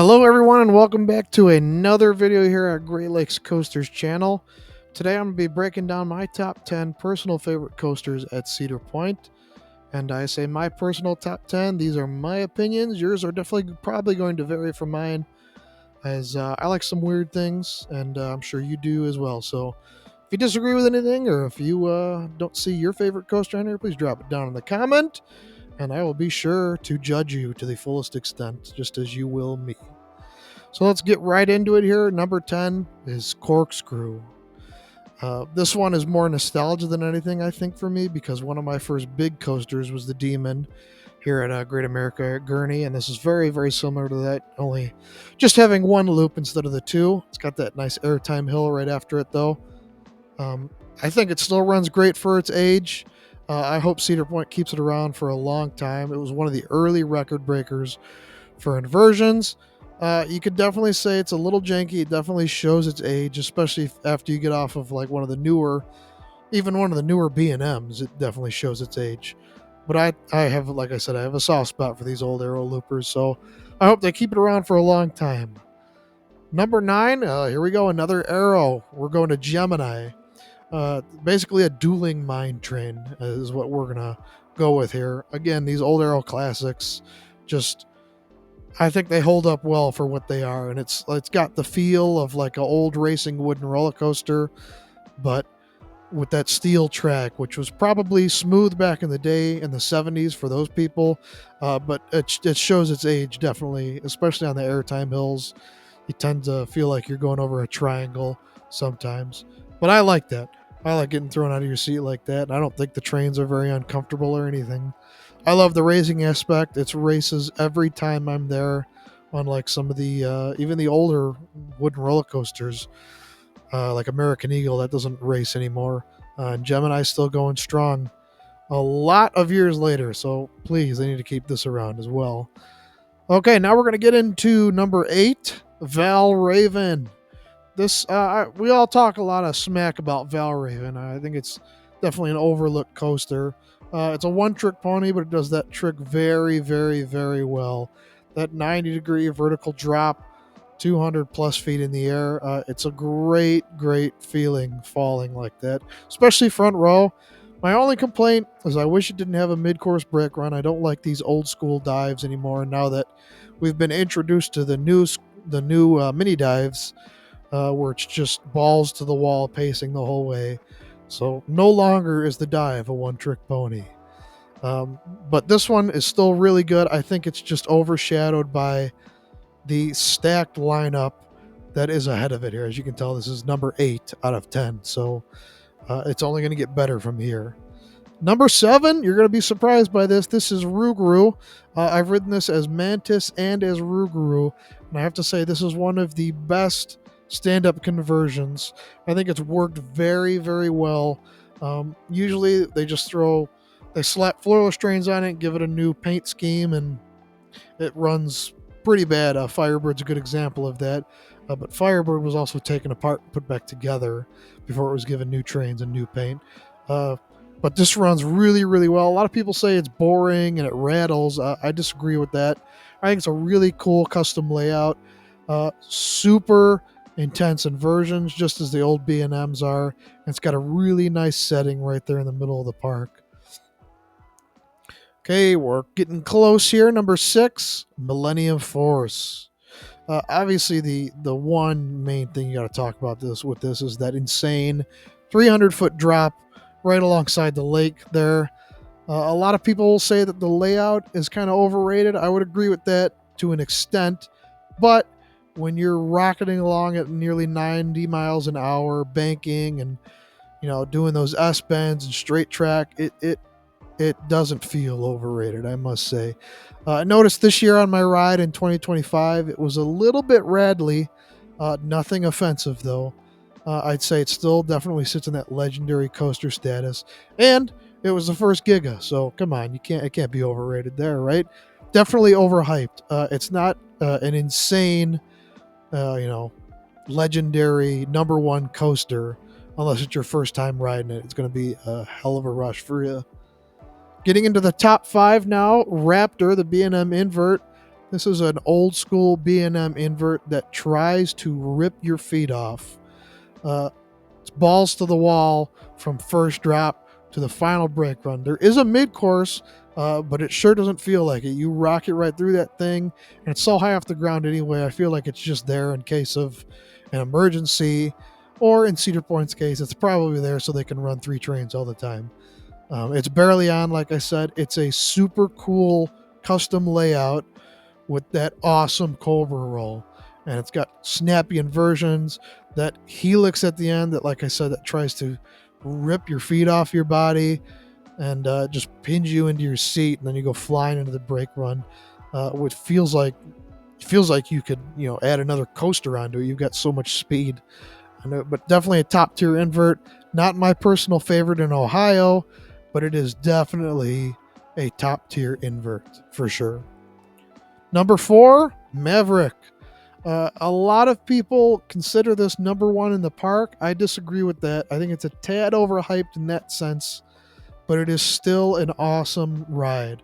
Hello everyone and welcome back to another video here at Great Lakes Coasters channel. Today I'm going to be breaking down my top 10 personal favorite coasters at Cedar Point. And I say my personal top 10, these are my opinions. Yours are definitely probably going to vary from mine, as I like some weird things and I'm sure you do as well. So if you disagree with anything or if you don't see your favorite coaster on here, please drop it down in the comment. And I will be sure to judge you to the fullest extent, just as you will me. So let's get right into it here. Number 10 is Corkscrew. This one is more nostalgia than anything, I think, for me, because one of my first big coasters was the Demon here at Great America at Gurney, and this is very, very similar to that, only just having one loop instead of the two. It's got that nice airtime hill right after it, though. I think it still runs great for its age. I hope Cedar Point keeps it around for a long time. It was one of the early record breakers for inversions. You could definitely say it's a little janky. It definitely shows its age, especially after you get off of like one of the newer B&Ms. It definitely shows its age. But I have, like I said, I have a soft spot for these old aero loopers, so I hope they keep it around for a long time. Number 9, here we go, another aero. We're going to Gemini. Basically a dueling mine train is what we're gonna go with here. Again, these old aero classics, just I think they hold up well for what they are, and it's got the feel of like an old racing wooden roller coaster, but with that steel track, which was probably smooth back in the day in the 70s for those people, but it shows its age definitely, especially on the airtime hills. You tend to feel like you're going over a triangle sometimes, but I like that. I like getting thrown out of your seat like that, and I don't think the trains are very uncomfortable or anything. I love the racing aspect. It's races every time I'm there, unlike some of the even the older wooden roller coasters, like American Eagle, that doesn't race anymore. And Gemini's still going strong a lot of years later, so please, they need to keep this around as well. Okay, now we're going to get into number 8, Val Raven. This we all talk a lot of smack about Val Raven. I think it's definitely an overlooked coaster. It's a one-trick pony, but it does that trick very, very, very well. That 90-degree vertical drop, 200 plus feet in the air. It's a great, great feeling falling like that, especially front row. My only complaint is I wish it didn't have a mid-course brake run. I don't like these old-school dives anymore. Now that we've been introduced to the new mini dives, where it's just balls to the wall pacing the whole way. So no longer is the dive a one-trick pony. But this one is still really good. I think it's just overshadowed by the stacked lineup that is ahead of it here. As you can tell, this is number 8 out of 10. So it's only going to get better from here. Number 7, you're going to be surprised by this. This is Ruguru. I've ridden this as Mantis and as Ruguru. And I have to say, this is one of the best stand-up conversions. I think it's worked very, very well. Usually they slap floor restraints on it, give it a new paint scheme, and it runs pretty bad. Firebird's a good example of that. But Firebird was also taken apart and put back together before it was given new trains and new paint. But this runs really, really well. A lot of people say it's boring and it rattles. I disagree with that. I think it's a really cool custom layout. Super intense inversions, just as the old B&Ms are. And it's got a really nice setting right there in the middle of the park. Okay, we're getting close here. Number 6, Millennium Force. Obviously, the one main thing you got to talk about with this is that insane 300-foot drop right alongside the lake there. A lot of people will say that the layout is kind of overrated. I would agree with that to an extent, but when you're rocketing along at nearly 90 miles an hour, banking and doing those S bends and straight track, it doesn't feel overrated, I must say. I noticed this year on my ride in 2025, it was a little bit rattly. Nothing offensive though. I'd say it still definitely sits in that legendary coaster status, and it was the first Giga, so come on, it can't be overrated there, right? Definitely overhyped. It's not an insane, legendary number 1 coaster unless it's your first time riding it. It's going to be a hell of a rush for you. Getting into the top 5 now, Raptor, the B&M invert. This is an old school B&M invert that tries to rip your feet off. It's balls to the wall from first drop to the final brake run. There is a mid course, but it sure doesn't feel like it. You rock it right through that thing, and it's so high off the ground anyway. I feel like it's just there in case of an emergency, or in Cedar Point's case, it's probably there so they can run 3 trains all the time. It's barely on, like I said. It's a super cool custom layout with that awesome Cobra roll. And it's got snappy inversions, that helix at the end that, like I said, that tries to rip your feet off your body and just pins you into your seat, and then you go flying into the brake run. Which feels like you could add another coaster onto it. You've got so much speed. But definitely a top tier invert. Not my personal favorite in Ohio, but it is definitely a top tier invert for sure. Number 4, Maverick. A lot of people consider this number 1 in the park. I disagree with that. I think it's a tad overhyped in that sense, but it is still an awesome ride.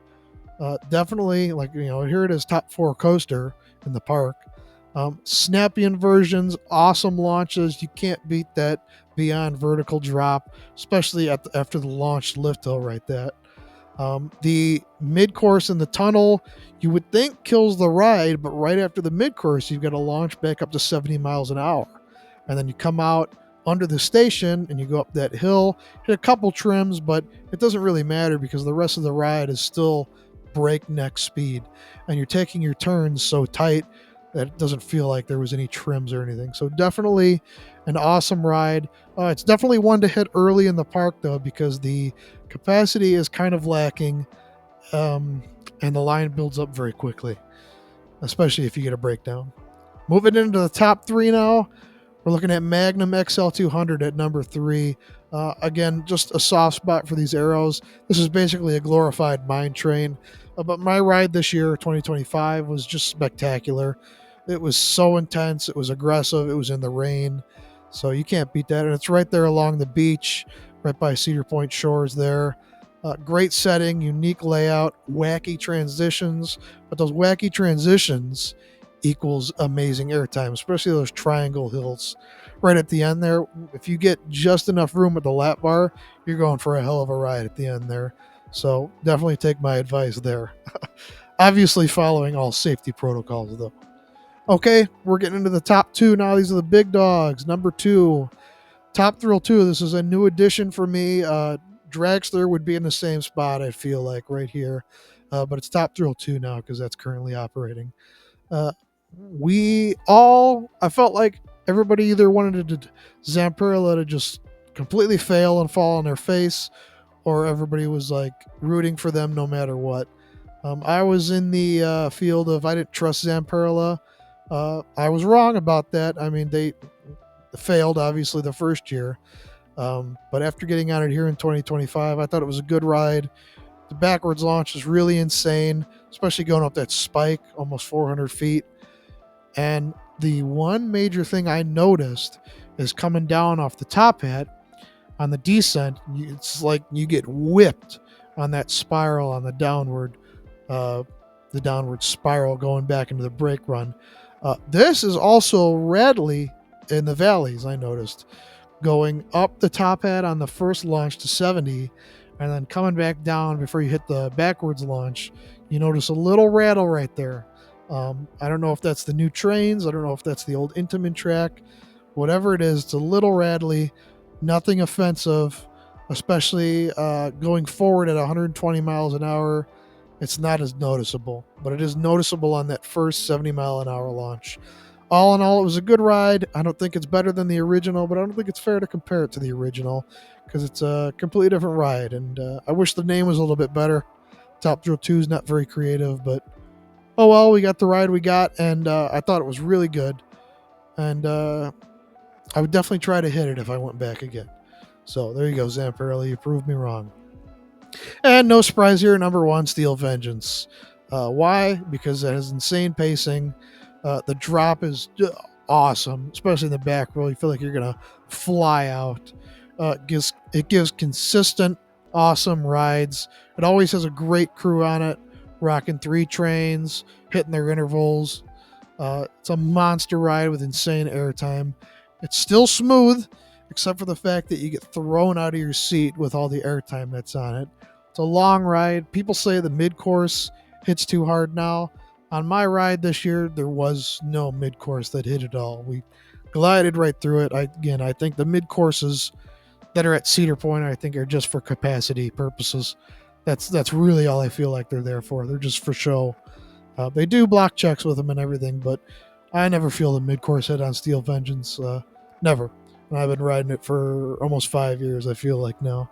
Definitely, here it is, top 4 coaster in the park. Snappy inversions, awesome launches. You can't beat that beyond vertical drop, especially after the launch lift hill right there. The mid course in the tunnel, you would think kills the ride, but right after the mid course, you've got to launch back up to 70 miles an hour. And then you come out under the station and you go up that hill, hit a couple trims, but it doesn't really matter because the rest of the ride is still breakneck speed. And you're taking your turns so tight that it doesn't feel like there was any trims or anything. So definitely an awesome ride. It's definitely one to hit early in the park, though, because the capacity is kind of lacking, and the line builds up very quickly, especially if you get a breakdown. Moving into the top 3 now, we're looking at Magnum XL 200 at number 3. Again, just a soft spot for these arrows. This is basically a glorified mine train, but my ride this year, 2025, was just spectacular. It was so intense. It was aggressive. It was in the rain, so you can't beat that. And it's right there along the beach, right by Cedar Point shores there. Great setting, unique layout, wacky transitions, but those wacky transitions equals amazing airtime, especially those triangle hills right at the end there. If you get just enough room at the lap bar, you're going for a hell of a ride at the end there. So definitely take my advice there. Obviously following all safety protocols, though. Okay, we're getting into the top 2 now. These are the big dogs. Number 2, Top Thrill 2. This is a new addition for me. Dragster would be in the same spot, I feel like, right here. But it's Top Thrill 2 now because that's currently operating. I felt like everybody either wanted Zamperla to just completely fail and fall on their face, or everybody was like rooting for them no matter what. I was in the field of I didn't trust Zamperla. I was wrong about that. I mean, they failed, obviously, the first year. But after getting on it here in 2025, I thought it was a good ride. The backwards launch is really insane, especially going up that spike, almost 400 feet. And the one major thing I noticed is coming down off the top hat on the descent, it's like you get whipped on that spiral on the downward spiral going back into the brake run. This is also radly in the valleys, I noticed. Going up the top hat on the first launch to 70, and then coming back down before you hit the backwards launch, you notice a little rattle right there. I don't know if that's the new trains. I don't know if that's the old Intamin track. Whatever it is, it's a little rattly. Nothing offensive, especially going forward at 120 miles an hour. It's not as noticeable, but it is noticeable on that first 70 mile an hour launch. All in all, it was a good ride. I don't think it's better than the original, but I don't think it's fair to compare it to the original because it's a completely different ride. And I wish the name was a little bit better. Top Thrill 2 is not very creative, but oh well, we got the ride we got, and I thought it was really good. And I would definitely try to hit it if I went back again. So there you go, Zamperla. You proved me wrong. And no surprise here, number 1, Steel Vengeance. Why? Because it has insane pacing. The drop is awesome, especially in the back row. You feel like you're going to fly out. It gives consistent, awesome rides. It always has a great crew on it. rocking 3 trains, hitting their intervals. It's a monster ride with insane airtime. It's still smooth, except for the fact that you get thrown out of your seat with all the airtime that's on it. It's a long ride. People say the mid-course hits too hard now. On my ride this year, there was no mid-course that hit at all. We glided right through it. I think the mid-courses that are at Cedar Point, I think, are just for capacity purposes. That's really all I feel like they're there for. They're just for show. They do block checks with them and everything, but I never feel the mid-course hit on Steel Vengeance. Never. And I've been riding it for almost 5 years, I feel like now.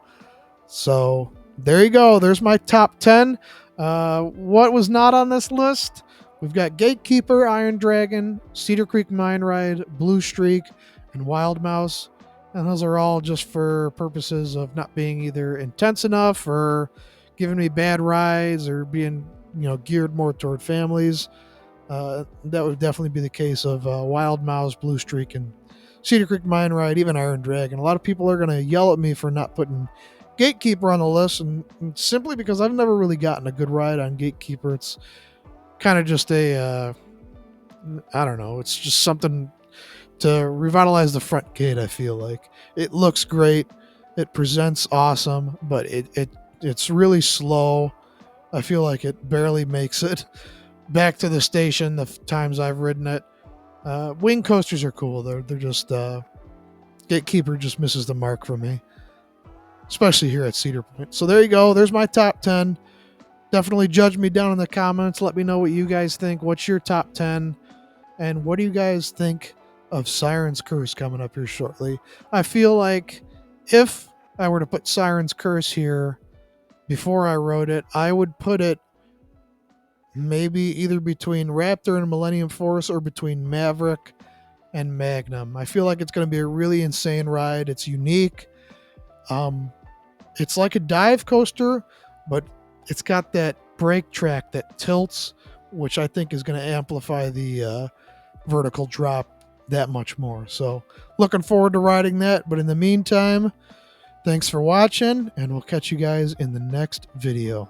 So there you go. There's my top 10. What was not on this list? We've got Gatekeeper, Iron Dragon, Cedar Creek Mine Ride, Blue Streak, and Wild Mouse. And those are all just for purposes of not being either intense enough or giving me bad rides or being, geared more toward families. That would definitely be the case of Wild Mouse, Blue Streak, and Cedar Creek Mine Ride, even Iron Dragon. A lot of people are going to yell at me for not putting Gatekeeper on the list, and simply because I've never really gotten a good ride on Gatekeeper. It's kind of just I don't know, it's just something to revitalize the front gate. I feel like it looks great, it presents awesome, but it's really slow. I feel like it barely makes it back to the station the times I've ridden it. Wing coasters are cool. They're just Gatekeeper just misses the mark for me, especially here at Cedar Point. So there you go. There's my top 10. Definitely judge me down in the comments. Let me know what you guys think. What's your top 10? And what do you guys think of Siren's Curse coming up here shortly? I feel like if I were to put Siren's Curse here before I rode it, I would put it maybe either between Raptor and Millennium Force or between Maverick and Magnum. I feel like it's going to be a really insane ride. It's unique. It's like a dive coaster, but it's got that brake track that tilts, which I think is going to amplify the vertical drop that much more. So looking forward to riding that. But in the meantime, thanks for watching, and we'll catch you guys in the next video.